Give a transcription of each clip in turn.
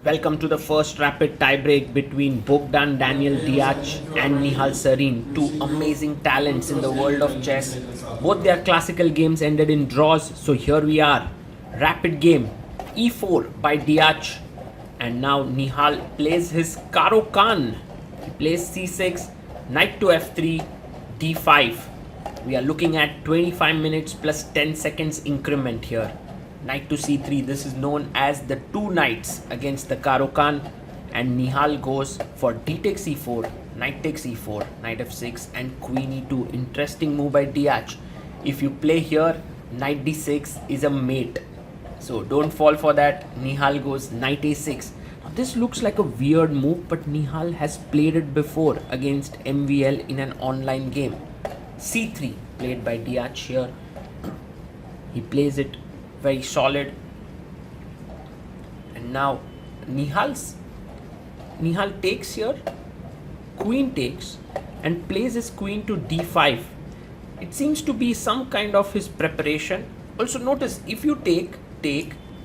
Welcome to the first rapid tiebreak between Bogan Daniel Deac and Nihal Sarin, two amazing talents in the world of chess. Both their classical games ended in draws, so here we are. Rapid game, e4 by Deac, and now Nihal plays his Karo Khan. He plays c6, knight to f3, d5. We are looking at 25 minutes plus 10 seconds increment here. Knight to c3, this is known as the two knights against the Karo Khan, and Nihal goes for d takes e4, knight takes e4, knight f6 and queen e2. Interesting move by Deac. If you play here, knight d6 is a mate, so don't fall for that. Nihal goes knight a6. Now this looks like a weird move, but Nihal has played it before against MVL in an online game. c3 played by Deac here. He plays it very solid, and now Nihal takes here, queen takes, and plays his queen to d5. It seems to be some kind of his preparation. Also notice, if you take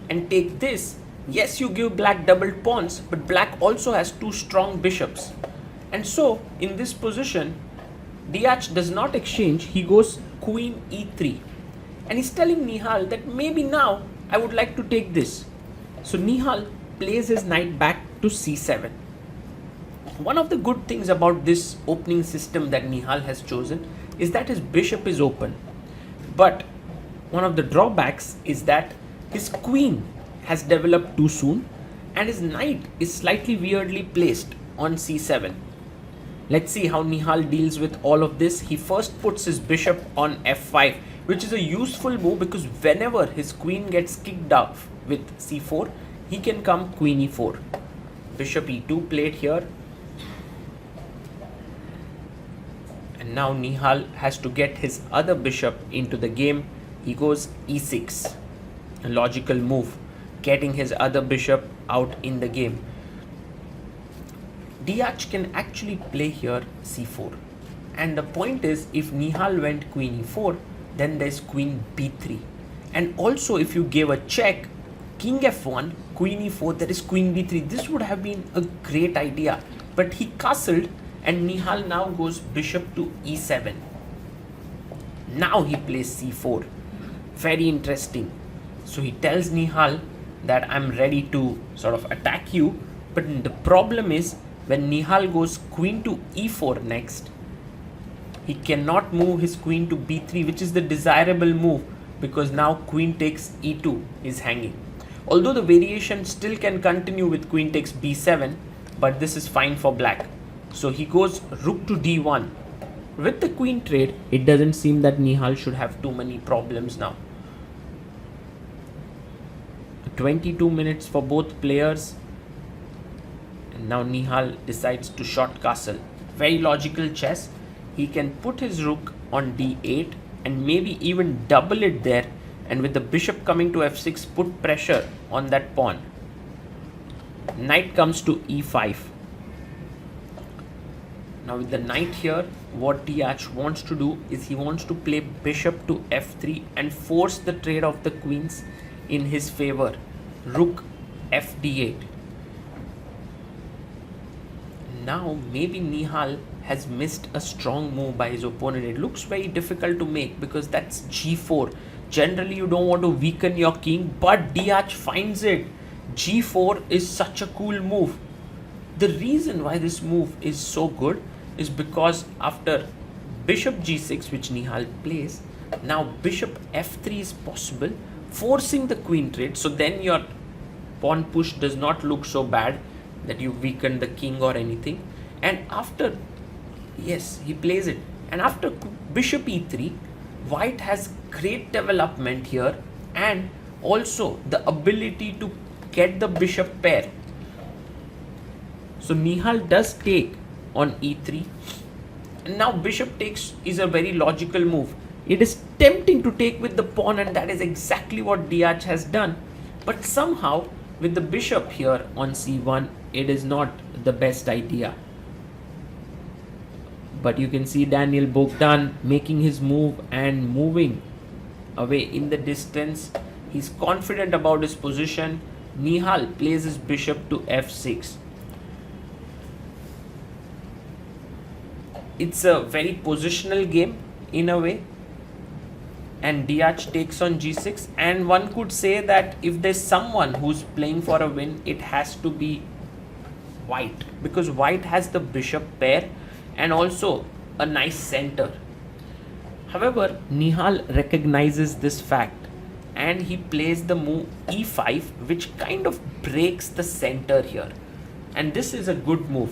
and take this, yes, you give black doubled pawns, but black also has two strong bishops, and so in this position Deac does not exchange. He goes queen e3, and he's telling Nihal that maybe now I would like to take this. So Nihal plays his knight back to c7. One of the good things about this opening system that Nihal has chosen is that his bishop is open, but one of the drawbacks is that his queen has developed too soon and his knight is slightly weirdly placed on c7. Let's see how Nihal deals with all of this. He first puts his bishop on f5, which is a useful move because whenever his queen gets kicked off with c4, he can come queen e4. Bishop e2 played here. And now Nihal has to get his other bishop into the game. He goes e6. A logical move, getting his other bishop out in the game. Deac can actually play here c4. And the point is, if Nihal went queen e4, then there's queen b3. And also if you gave a check, king f1, queen e4, there is queen b3. This would have been a great idea. But he castled, and Nihal now goes bishop to e7. Now he plays c4. Very interesting. So he tells Nihal that I'm ready to sort of attack you. But the problem is, when Nihal goes queen to e4 next, he cannot move his queen to b3, which is the desirable move, because now queen takes e2 is hanging. Although the variation still can continue with queen takes b7, but this is fine for black. So he goes rook to d1. With the queen trade, it doesn't seem that Nihal should have too many problems now. 22 minutes for both players. And now Nihal decides to short castle. Very logical chess. He can put his rook on d8 and maybe even double it there, and with the bishop coming to f6, put pressure on that pawn. Knight comes to e5. Now with the knight here, what Deac wants to do is he wants to play bishop to f3 and force the trade of the queens in his favor. Rook fd8. Now maybe Nihal has missed a strong move by his opponent. It looks very difficult to make because that's g4. Generally you don't want to weaken your king, but Deac finds it. g4 is such a cool move. The reason why this move is so good is because after bishop g6, which Nihal plays, now bishop f3 is possible, forcing the queen trade. So then your pawn push does not look so bad that you weaken the king or anything. And after, yes, he plays it, and after bishop e3, white has great development here and also the ability to get the bishop pair. So Nihal does take on e3, and now bishop takes is a very logical move. It is tempting to take with the pawn, and that is exactly what Deac has done, but somehow with the bishop here on c1, it is not the best idea. But you can see Daniel Bogdan making his move and moving away in the distance. He's confident about his position. Nihal plays his bishop to f6. It's a very positional game in a way, and Deac takes on g6, and one could say that if there's someone who's playing for a win, it has to be white, because white has the bishop pair and also a nice center. However, Nihal recognizes this fact and he plays the move e5, which kind of breaks the center here, and this is a good move.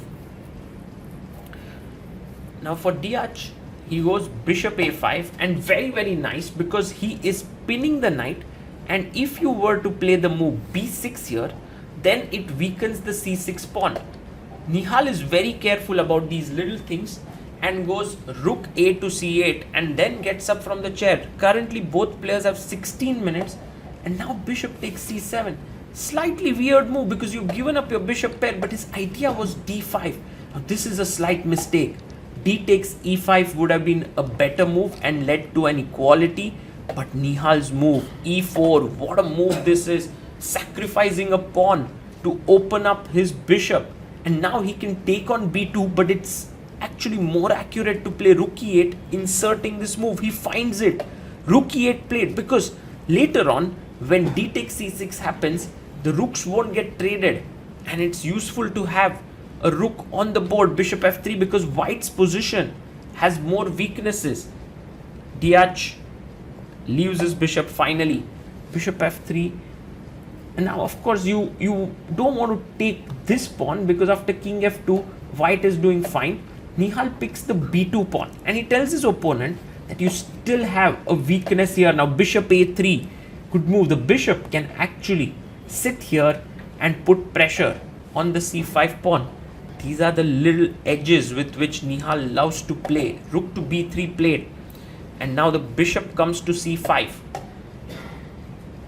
Now for Deac, he goes bishop a5, and very nice, because he is pinning the knight, and if you were to play the move b6 here, then it weakens the c6 pawn. Nihal is very careful about these little things and goes rook a to c8 and then gets up from the chair. Currently both players have 16 minutes, and now bishop takes c7. Slightly weird move because you've given up your bishop pair, but his idea was d5. Now this is a slight mistake. D takes e5 would have been a better move and led to an equality, but Nihal's move e4, what a move this is, sacrificing a pawn to open up his bishop, and now he can take on b2, but it's actually more accurate to play rook e8, inserting this move. He finds it, rook e8 played, because later on when d takes c6 happens, the rooks won't get traded, and it's useful to have a rook on the board, bishop f3, because white's position has more weaknesses. Deac leaves his bishop finally, bishop f3, and now of course you don't want to take this pawn, because after king f2 white is doing fine. Nihal picks the b2 pawn and he tells his opponent that you still have a weakness here. Now bishop a3 could move, the bishop can actually sit here and put pressure on the c5 pawn. These are the little edges with which Nihal loves to play. Rook to b3 played, and now the bishop comes to c5.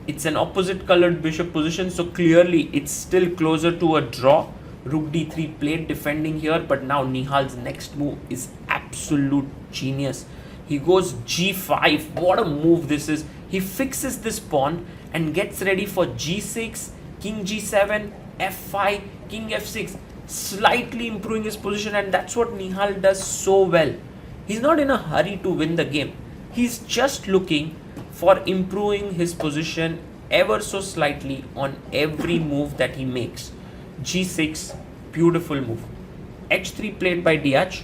It's an opposite colored bishop position, so clearly it's still closer to a draw. Rook d3 played, defending here, but now Nihal's next move is absolute genius. He goes g5. What a move this is. He fixes this pawn and gets ready for g6, king g7, f5, king f6. Slightly improving his position, and that's what Nihal does so well. He's not in a hurry to win the game. He's just looking for improving his position ever so slightly on every move that he makes. g6, beautiful move. h3 played by Deac.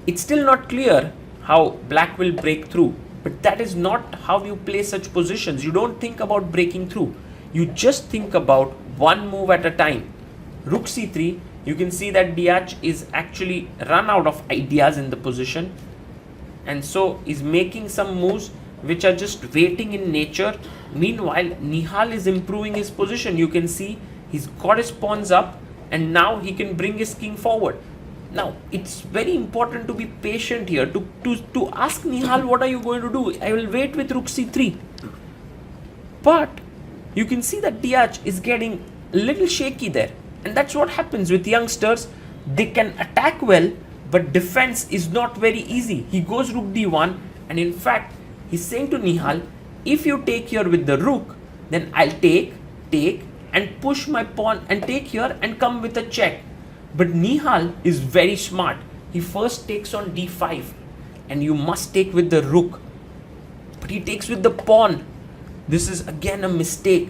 It's still not clear how black will break through, but that is not how you play such positions. You don't think about breaking through. You just think about one move at a time. Rook c3, you can see that Deac is actually run out of ideas in the position, and so is making some moves which are just waiting in nature. Meanwhile, Nihal is improving his position. You can see he's got his pawns up, and now he can bring his king forward. Now, it's very important to be patient here, to ask Nihal, what are you going to do? I will wait with rook c3. But you can see that Deac is getting a little shaky there. And that's what happens with youngsters. They can attack well, but defense is not very easy. He goes rook d1, and in fact, he's saying to Nihal, if you take here with the rook, then I'll take, and push my pawn and take here and come with a check. But Nihal is very smart. He first takes on d5, and you must take with the rook. But he takes with the pawn. This is again a mistake.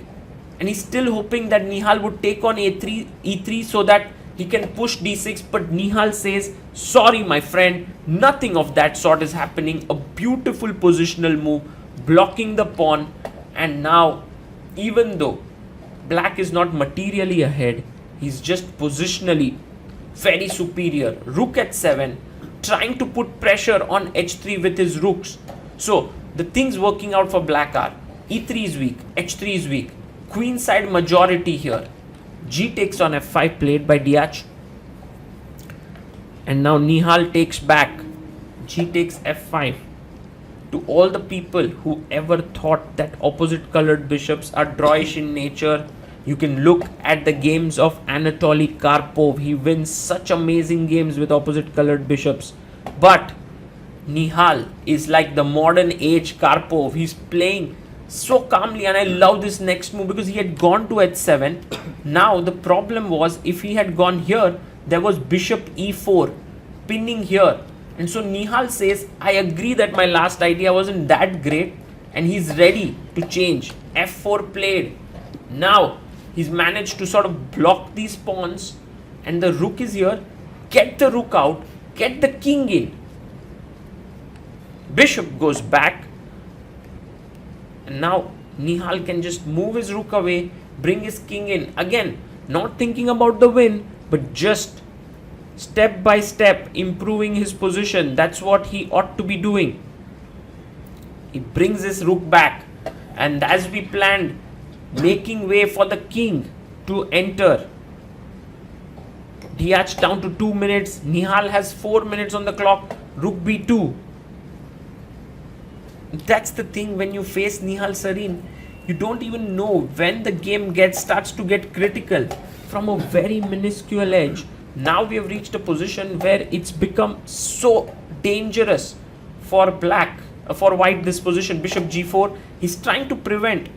And he's still hoping that Nihal would take on e3 so that he can push d6, but Nihal says, sorry my friend, nothing of that sort is happening. A beautiful positional move, blocking the pawn, and now even though black is not materially ahead, he's just positionally very superior. Rook at 7, trying to put pressure on h3 with his rooks. So the things working out for black are e3 is weak, h3 is weak, queen side majority here. G takes on f5 played by Deac, and now Nihal takes back. G takes f5. To all the people who ever thought that opposite colored bishops are drawish in nature, you can look at the games of Anatoly Karpov. He wins such amazing games with opposite colored bishops. But Nihal is like the modern age Karpov. He's playing so calmly, and I love this next move because he had gone to h7. Now the problem was, if he had gone here, there was bishop e4 pinning here, and so Nihal says, I agree that my last idea wasn't that great, and he's ready to change. f4 played. Now he's managed to sort of block these pawns, and the rook is here. Get the rook out, get the king in. Bishop goes back, and now Nihal can just move his rook away, bring his king in. Again, not thinking about the win, but just step by step improving his position. That's what he ought to be doing. He brings his rook back, and as we planned, making way for the king to enter. Deac down to 2 minutes. Nihal has 4 minutes on the clock. Rook b2. That's the thing, when you face Nihal Sarin, you don't even know when the game starts to get critical. From a very minuscule edge, now we have reached a position where it's become so dangerous for white this position. Bishop g4, he's trying to prevent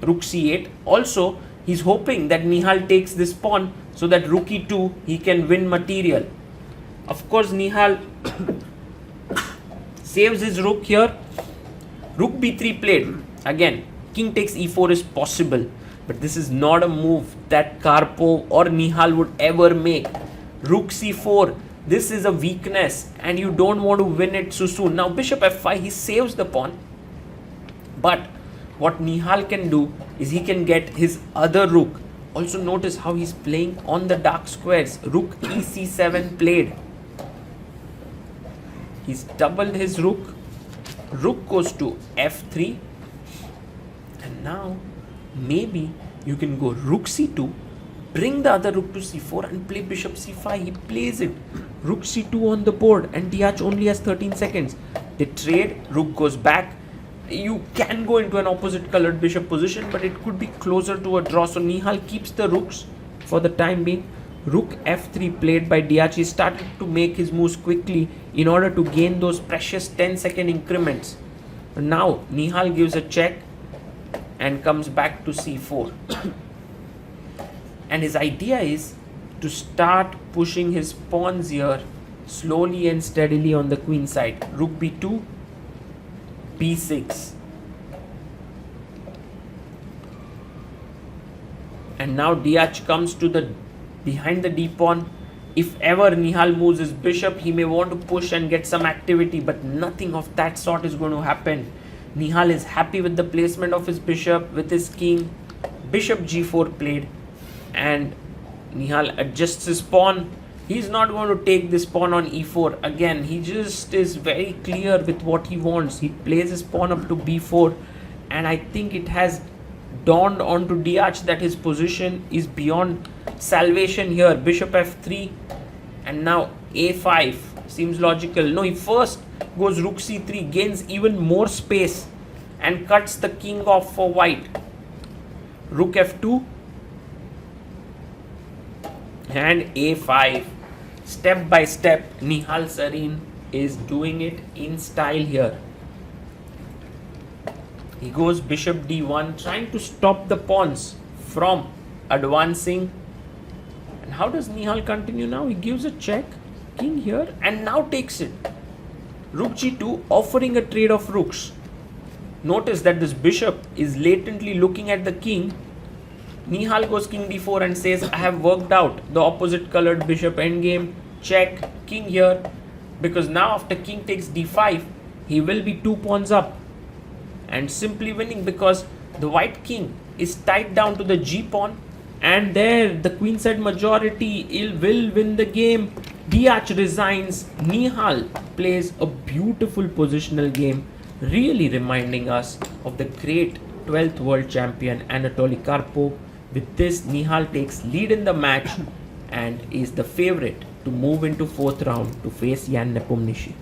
rook c8. Also, he's hoping that Nihal takes this pawn so that rook e2, he can win material. Of course, Nihal saves his rook here. Rook b3 played. Again, king takes e4 is possible, but this is not a move that Karpov or Nihal would ever make. Rook c4, this is a weakness, and you don't want to win it so soon. Now bishop f5, he saves the pawn, but what Nihal can do is he can get his other rook. Also notice how he's playing on the dark squares. Rook ec7 played. He's doubled his rook. Rook goes to f3, and now maybe you can go rook c2, bring the other rook to c4 and play bishop c5. He plays it. Rook c2 on the board, and Deac only has 13 seconds. They trade. Rook goes back. You can go into an opposite colored bishop position, but it could be closer to a draw. So Nihal keeps the rooks for the time being. Rook f3 played by Deac. He started to make his moves quickly in order to gain those precious 10-second increments. Now Nihal gives a check and comes back to c4. And his idea is to start pushing his pawns here slowly and steadily on the queen side. Rook b2, b6. And now Deac comes to the behind the d pawn. If ever Nihal moves his bishop, he may want to push and get some activity, but nothing of that sort is going to happen. Nihal is happy with the placement of his bishop, with his king. Bishop g4 played, and Nihal adjusts his pawn. He's not going to take this pawn on e4. Again, he just is very clear with what he wants. He plays his pawn up to b4, and I think it has dawned onto Deac that his position is beyond salvation here. Bishop f3, and now a5 seems logical. No, he first goes rook c3, gains even more space and cuts the king off for white. Rook f2 and a5. Step by step, Nihal Sarin is doing it in style here. He goes bishop d1, trying to stop the pawns from advancing. And how does Nihal continue now? He gives a check, king here, and now takes it. Rook g2, offering a trade of rooks. Notice that this bishop is latently looking at the king. Nihal goes king d4 and says, I have worked out the opposite colored bishop endgame. Check, king here, because now after king takes d5, he will be 2 pawns up and simply winning, because the white king is tied down to the g pawn, and there the queenside majority will win the game. Deac resigns. Nihal plays a beautiful positional game, really reminding us of the great 12th world champion Anatoly Karpov. With this, Nihal takes lead in the match and is the favorite to move into 4th round to face Jan Nepomniachtchi.